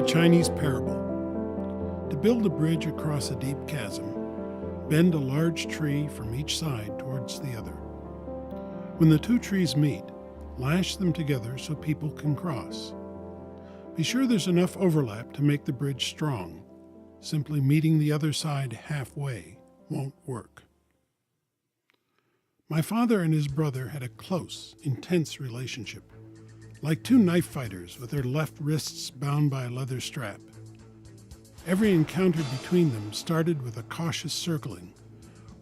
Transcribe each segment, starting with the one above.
A Chinese parable. To build a bridge across a deep chasm, bend a large tree from each side towards the other. When the two trees meet, lash them together so people can cross. Be sure there's enough overlap to make the bridge strong. Simply meeting the other side halfway won't work. My father and his brother had a close, intense relationship, like two knife fighters with their left wrists bound by a leather strap. Every encounter between them started with a cautious circling.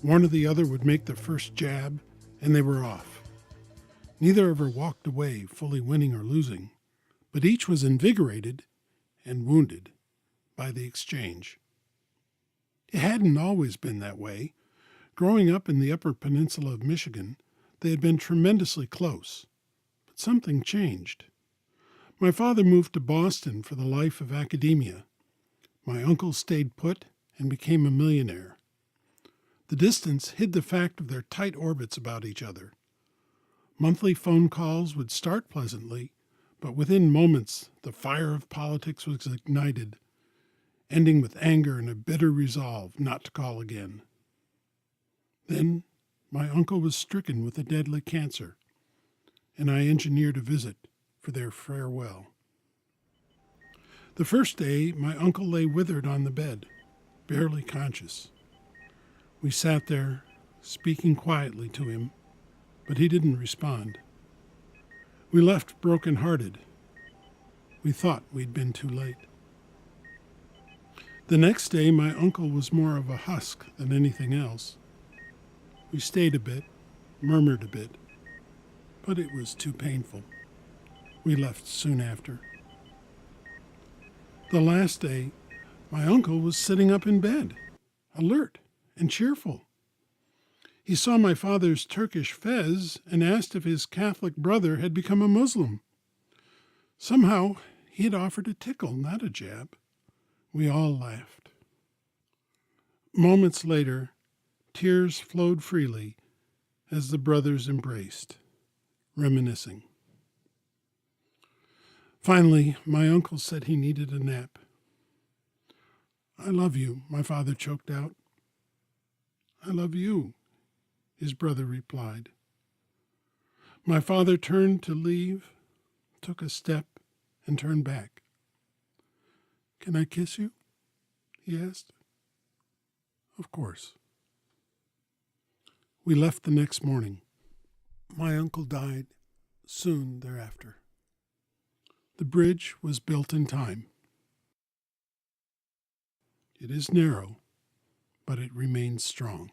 One or the other would make the first jab, and they were off. Neither ever walked away fully winning or losing, but each was invigorated and wounded by the exchange. It hadn't always been that way. Growing up in the Upper Peninsula of Michigan, they had been tremendously close, but something changed. My father moved to Boston for the life of academia. My uncle stayed put and became a millionaire. The distance hid the fact of their tight orbits about each other. Monthly phone calls would start pleasantly, but within moments the fire of politics was ignited, ending with anger and a bitter resolve not to call again. Then my uncle was stricken with a deadly cancer, and I engineered a visit for their farewell. The first day, my uncle lay withered on the bed, barely conscious. We sat there, speaking quietly to him, but he didn't respond. We left broken-hearted. We thought we'd been too late. The next day, my uncle was more of a husk than anything else. We stayed a bit, murmured a bit, but it was too painful. We left soon after. The last day, my uncle was sitting up in bed, alert and cheerful. He saw my father's Turkish fez and asked if his Catholic brother had become a Muslim. Somehow, he had offered a tickle, not a jab. We all laughed. Moments later, tears flowed freely as the brothers embraced, reminiscing. Finally, my uncle said he needed a nap. "I love you," my father choked out. "I love you," his brother replied. My father turned to leave, took a step, and turned back. "Can I kiss you?" he asked. "Of course." We left the next morning. My uncle died soon thereafter. The bridge was built in time. It is narrow, but it remains strong.